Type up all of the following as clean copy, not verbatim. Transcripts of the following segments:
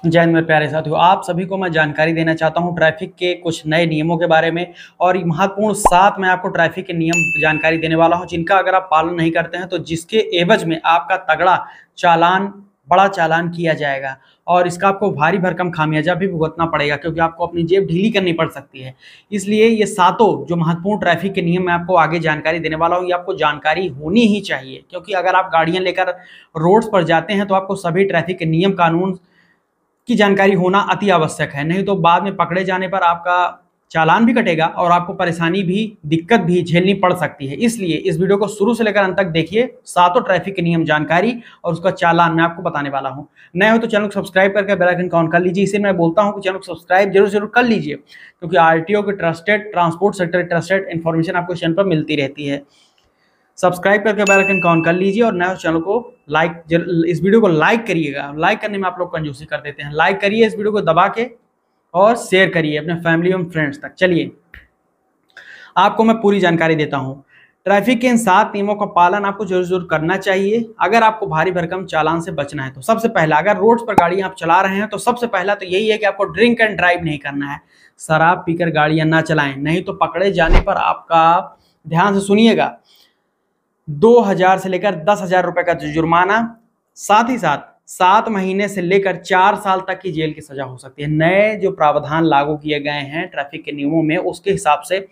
जय हिंद मेरे प्यारे साथियों, आप सभी को मैं जानकारी देना चाहता हूं ट्रैफिक के कुछ नए नियमों के बारे में। और महत्वपूर्ण 7 मैं आपको ट्रैफिक के नियम जानकारी देने वाला हूं, जिनका अगर आप पालन नहीं करते हैं तो जिसके एवज में आपका तगड़ा चालान, बड़ा चालान किया जाएगा और इसका आपको भारी भरकम खामियाजा भी भुगतना पड़ेगा, क्योंकि आपको अपनी जेब ढीली करनी पड़ सकती है। इसलिए ये सातों जो महत्वपूर्ण ट्रैफिक के नियम मैं आपको आगे जानकारी देने वाला हूँ, ये आपको जानकारी होनी ही चाहिए, क्योंकि अगर आप गाड़ियां लेकर रोड्स पर जाते हैं तो आपको सभी ट्रैफिक के नियम कानून की जानकारी होना अति आवश्यक है। नहीं तो बाद में पकड़े जाने पर आपका चालान भी कटेगा और आपको परेशानी भी, दिक्कत भी झेलनी पड़ सकती है। इसलिए इस वीडियो को शुरू से लेकर अंत तक देखिए, सातों ट्रैफिक के नियम जानकारी और उसका चालान मैं आपको बताने वाला हूं। नए हो तो चैनल को सब्सक्राइब करके बेल आइकन ऑन कर लीजिए। इसे मैं बोलता हूं कि चैनल को सब्सक्राइब जरूर जरूर कर लीजिए, क्योंकि आरटीओ के trusted, transport sector trusted information आपको इस चैनल पर मिलती रहती है। सब्सक्राइब करके बेल आइकन ऑन कर लीजिए और नए चैनल को लाइक, इस वीडियो को लाइक करिएगा। लाइक करने में आप लोग कंजूसी कर देते हैं। लाइक करिए इस वीडियो को दबा के और शेयर करिए अपने फैमिली और फ्रेंड्स तक। चलिए आपको मैं पूरी जानकारी देता हूं। ट्रैफिक के इन 7 नियमों का पालन आपको जरूर जरूर करना चाहिए अगर आपको भारी भरकम चालान से बचना है। तो सबसे पहला, अगर रोड्स पर गाड़ी आप चला रहे हैं तो सबसे पहला तो यही है कि आपको ड्रिंक एंड ड्राइव नहीं करना है। शराब पीकर गाड़ियां ना चलाएं, नहीं तो पकड़े जाने पर आपका, ध्यान से सुनिएगा, 2000 से लेकर 10,000 रुपए का जुर्माना, साथ ही साथ 7 महीने से लेकर 4 साल तक की जेल की सजा हो सकती है। नए जो प्रावधान लागू किए गए हैं ट्रैफिक के नियमों में, उसके हिसाब से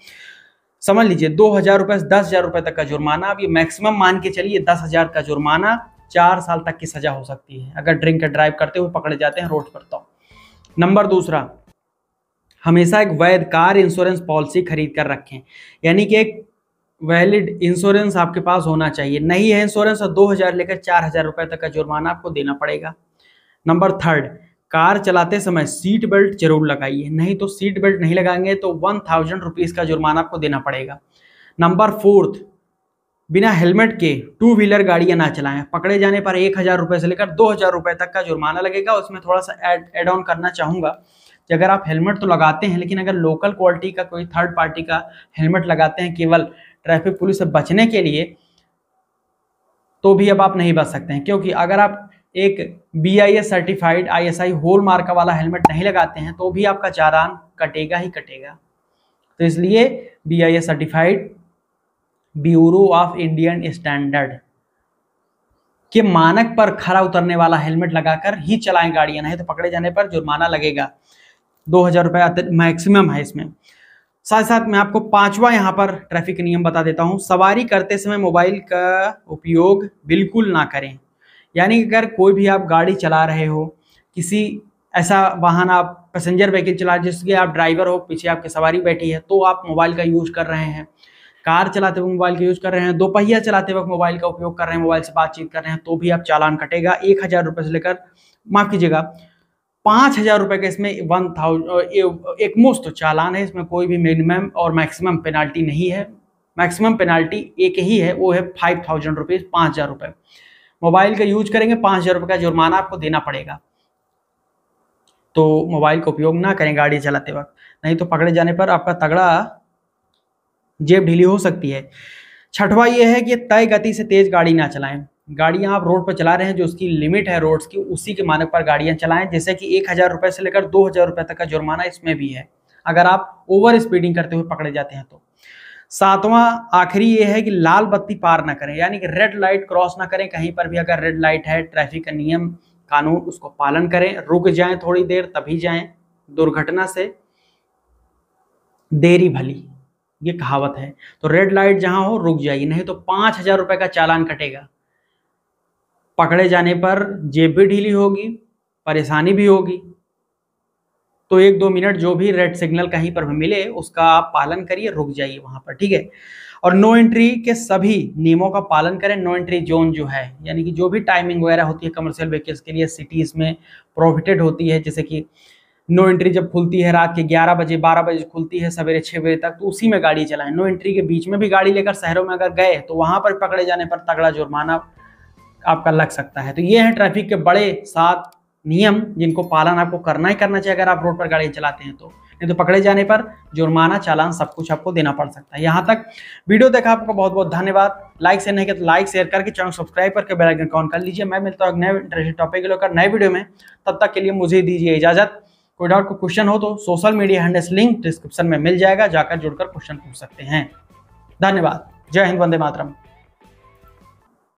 समझ लीजिए 2000 रुपए से 10,000 रुपए तक का जुर्माना। अब ये मैक्सिमम मान के चलिए 10,000 का जुर्माना, 4 साल तक की सजा हो सकती है अगर ड्रिंक एंड ड्राइव करते हुए पकड़े जाते हैं रोड पर। तो नंबर दूसरा, हमेशा एक वैध कार इंश्योरेंस पॉलिसी खरीद कर रखें, यानी कि एक वैलिड इंश्योरेंस आपके पास होना चाहिए। नहीं है इंश्योरेंस तो 2000 लेकर 4000 रुपए तक का जुर्माना आपको देना पड़ेगा। नंबर थर्ड, कार चलाते समय सीट बेल्ट जरूर लगाइए, नहीं तो सीट बेल्ट नहीं लगाएंगे तो 1000 रुपीज का जुर्माना आपको देना पड़ेगा। नंबर फोर्थ, बिना हेलमेट के 2 व्हीलर गाड़ियां ना चलाएं। पकड़े जाने पर 1000 रुपए से लेकर 2000 रुपए तक का जुर्माना लगेगा। उसमें थोड़ा सा एड ऑन करना चाहूंगा कि अगर आप हेलमेट तो लगाते हैं, लेकिन अगर लोकल क्वालिटी का कोई थर्ड पार्टी का हेलमेट लगाते हैं केवल ट्रैफिक पुलिस से बचने के लिए, तो भी अब आप नहीं बच सकते हैं। क्योंकि अगर आप एक BIS सर्टिफाइड ISI होल मार्का वाला हेलमेट नहीं लगाते हैं तो भी आपका चालान कटेगा ही कटेगा। तो इसलिए BIS certified, bureau of Indian standard के मानक पर खरा उतरने वाला हेलमेट लगाकर ही चलाएं गाड़ियां, नहीं तो पकड़े जाने पर जुर्माना लगेगा। 2000 रुपये मैक्सिमम है इसमें। साथ साथ मैं आपको 5वां यहाँ पर ट्रैफिक नियम बता देता हूँ। सवारी करते समय मोबाइल का उपयोग बिल्कुल ना करें। यानी अगर कोई भी आप गाड़ी चला रहे हो, किसी ऐसा वाहन, आप पैसेंजर व्हीकल चला रहे जिसके आप ड्राइवर हो, पीछे आपकी सवारी बैठी है, तो आप मोबाइल का यूज कर रहे हैं, कार चलाते हुए मोबाइल का यूज कर रहे हैं, दोपहिया चलाते वक्त मोबाइल का उपयोग कर रहे हैं, मोबाइल से बातचीत कर रहे हैं, तो भी आप चालान कटेगा। 1000 रुपये से लेकर, माफ कीजिएगा, 5000 रुपए का इसमें 1000 एक मुश्त चालान है। इसमें कोई भी मिनिमम और मैक्सिमम पेनाल्टी नहीं है। मैक्सिमम पेनाल्टी एक ही है, वो है 5000 रुपीज, 5000 रुपए। मोबाइल का यूज करेंगे 5000 रुपए का जुर्माना आपको देना पड़ेगा। तो मोबाइल का उपयोग ना करें गाड़ी चलाते वक्त, नहीं तो पकड़े जाने पर आपका तगड़ा जेब ढीली हो सकती है। छठवां ये है कि तय गति से तेज गाड़ी ना चलाएं। गाड़ियां आप रोड पर चला रहे हैं, जो उसकी लिमिट है रोड्स की, उसी के मानक पर गाड़ियां चलाएं। जैसे कि 1000 रुपए से लेकर 2000 रुपए तक का जुर्माना इसमें भी है अगर आप ओवर स्पीडिंग करते हुए पकड़े जाते हैं तो। 7वां आखिरी ये है कि लाल बत्ती पार ना करें, यानी कि रेड लाइट क्रॉस ना करें। कहीं पर भी अगर रेड लाइट है, ट्रैफिक का नियम कानून, उसको पालन करें। रुक जाएं थोड़ी देर तभी जाएं। दुर्घटना से देरी भली, ये कहावत है। तो रेड लाइट जहां हो रुक जाइए, नहीं तो 5000 रुपए का चालान कटेगा। पकड़े जाने पर जेब भी ढीली होगी, परेशानी भी होगी। तो 1-2 मिनट जो भी रेड सिग्नल कहीं पर भी मिले उसका आप पालन करिए, रुक जाइए वहां पर, ठीक है। और नो एंट्री के सभी नियमों का पालन करें। नो एंट्री जोन जो है, यानी कि जो भी टाइमिंग वगैरह होती है कमर्शियल व्हीकल्स के लिए, सिटीज में प्रोहिबिटेड होती है। जैसे कि नो एंट्री जब खुलती है रात के 11 बजे, 12 बजे खुलती है, सवेरे 6 बजे तक, तो उसी में गाड़ी चलाएं। नो एंट्री के बीच में भी गाड़ी लेकर शहरों में अगर गए तो वहां पर पकड़े जाने पर तगड़ा जुर्माना आपका लग सकता है। तो ये है ट्रैफिक के बड़े 7 नियम जिनको पालन आपको करना ही करना चाहिए अगर आप रोड पर गाड़ी चलाते हैं तो, नहीं तो पकड़े जाने पर जुर्माना, चालान सब कुछ आपको देना पड़ सकता है। यहाँ तक वीडियो देखा आपको बहुत बहुत धन्यवाद। लाइक शेयर नहीं किया तो लाइक शेयर करके चैनल सब्सक्राइब करके बेल आइकन ऑन कर लीजिए। मैं मिलता हूँ नए इंटरेस्टिंग टॉपिक के लेकर नए वीडियो में, तब तक के लिए मुझे दीजिए इजाजत। कोई डाउट, कोई क्वेश्चन हो तो social media handles link description में मिल जाएगा, जाकर जुड़कर क्वेश्चन पूछ सकते हैं। धन्यवाद। जय हिंद, वंदे मातरम।